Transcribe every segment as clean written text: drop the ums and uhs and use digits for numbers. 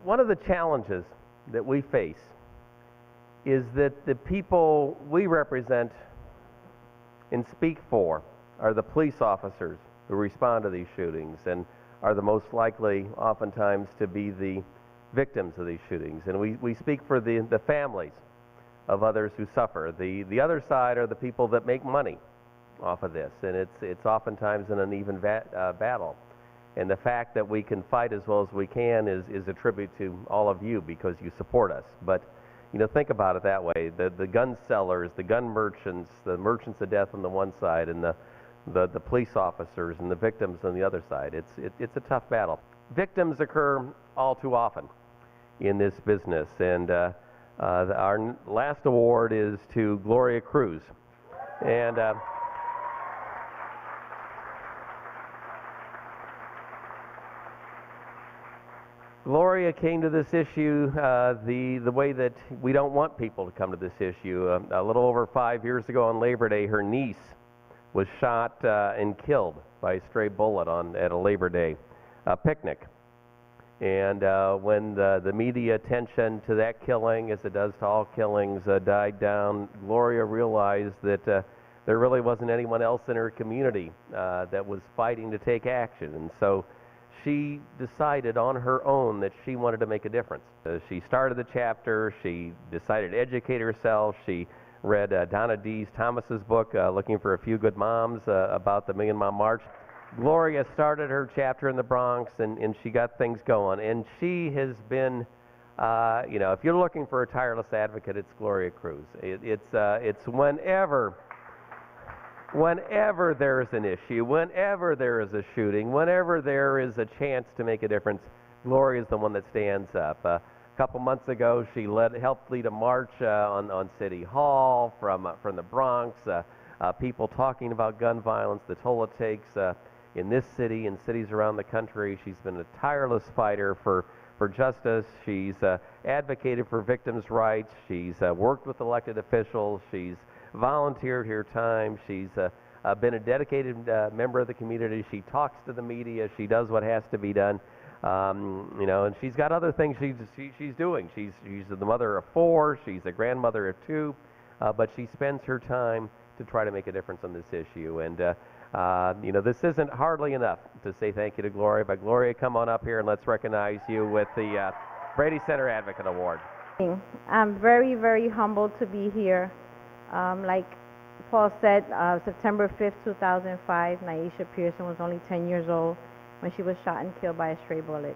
One of the challenges that we face is that the people we represent and speak for are the police officers who respond to these shootings and are the most likely oftentimes to be the victims of these shootings. And we speak for the families of others who suffer. The other side are the people that make money off of this, and it's oftentimes an uneven battle. And the fact that we can fight as well as we can is a tribute to all of you because you support us. But you know, think about it that way. The gun sellers, the gun merchants, the merchants of death on the one side, and the police officers and the victims on the other side. It's a tough battle. Victims occur all too often in this business, and our last award is to Gloria Cruz. And Gloria came to this issue the way that we don't want people to come to this issue. A little over 5 years ago on Labor Day, her niece was shot and killed by a stray bullet at a Labor Day picnic. And when the media attention to that killing, as it does to all killings, died down, Gloria realized that there really wasn't anyone else in her community that was fighting to take action. And so she decided on her own that she wanted to make a difference. She started the chapter. She decided to educate herself. She read Donna Dees Thomas's book, Looking for a Few Good Moms, about the Million Mom March. Gloria started her chapter in the Bronx, and she got things going. And she has been, you know, if you're looking for a tireless advocate, it's Gloria Cruz. It's whenever there's an issue, whenever there is a shooting, whenever there is a chance to make a difference, Gloria is the one that stands up. A couple months ago, she helped lead a march on City Hall from the Bronx, people talking about gun violence, the toll it takes in this city and cities around the country. She's been a tireless fighter for justice. She's advocated for victims' rights. She's worked with elected officials. She's volunteered her time. She's been a dedicated member of the community. She talks to the media. She does what has to be done. You know, and she's got other things she's doing. She's the mother of 4. She's a grandmother of 2. But she spends her time to try to make a difference on this issue. And you know, this isn't hardly enough to say thank you to Gloria. But Gloria, come on up here and let's recognize you with the Brady Center Advocate Award. I'm very, very humbled to be here. Like Paul said, September 5th, 2005, Naisha Pearson was only 10 years old when she was shot and killed by a stray bullet.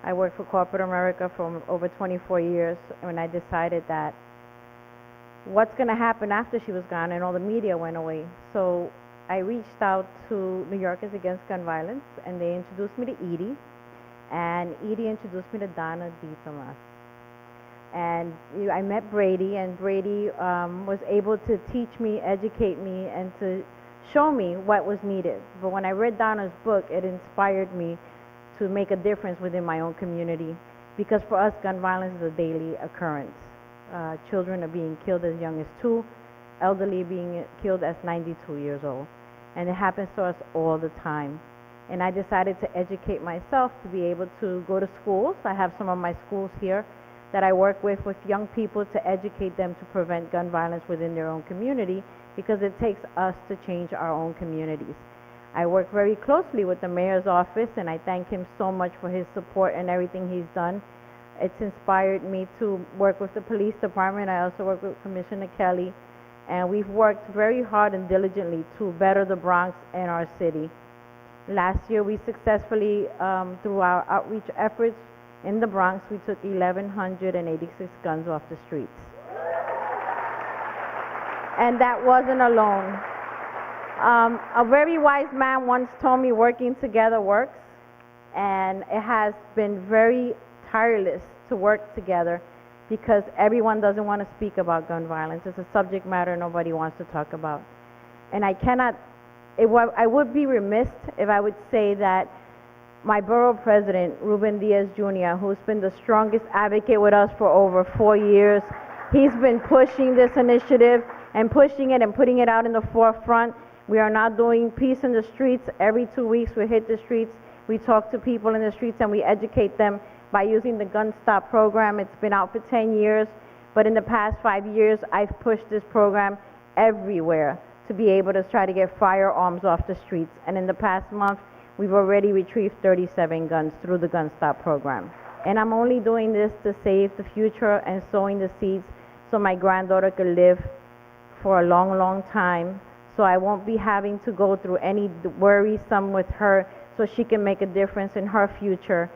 I worked for corporate America for over 24 years when I decided that what's going to happen after she was gone, and all the media went away. So I reached out to New Yorkers Against Gun Violence, and they introduced me to Edie, and Edie introduced me to Donna Dees Thomas. And I met Brady, and Brady was able to teach me, educate me, and to show me what was needed. But when I read Donna's book, it inspired me to make a difference within my own community, because for us, gun violence is a daily occurrence. Children are being killed as young as 2, elderly being killed as 92 years old. And it happens to us all the time. And I decided to educate myself to be able to go to schools. I have some of my schools here that I work with young people to educate them to prevent gun violence within their own community, because it takes us to change our own communities. I work very closely with the mayor's office, and I thank him so much for his support and everything he's done. It's inspired me to work with the police department. I also work with Commissioner Kelly, and we've worked very hard and diligently to better the Bronx and our city. Last year, we successfully, through our outreach efforts in the Bronx, we took 1,186 guns off the streets. And that wasn't alone. A very wise man once told me working together works, and it has been very tireless to work together, because everyone doesn't want to speak about gun violence. It's a subject matter nobody wants to talk about. And I would be remiss if I would say that my borough president, Ruben Diaz Jr., who's been the strongest advocate with us for over 4 years, he's been pushing this initiative and pushing it and putting it out in the forefront. We are now doing peace in the streets. Every 2 weeks we hit the streets, we talk to people in the streets, and we educate them by using the Gun Stop program. It's been out for 10 years, but in the past 5 years, I've pushed this program everywhere to be able to try to get firearms off the streets. And in the past month, we've already retrieved 37 guns through the Gun Stop program. And I'm only doing this to save the future and sowing the seeds so my granddaughter could live for a long, long time, so I won't be having to go through any worrisome with her, so she can make a difference in her future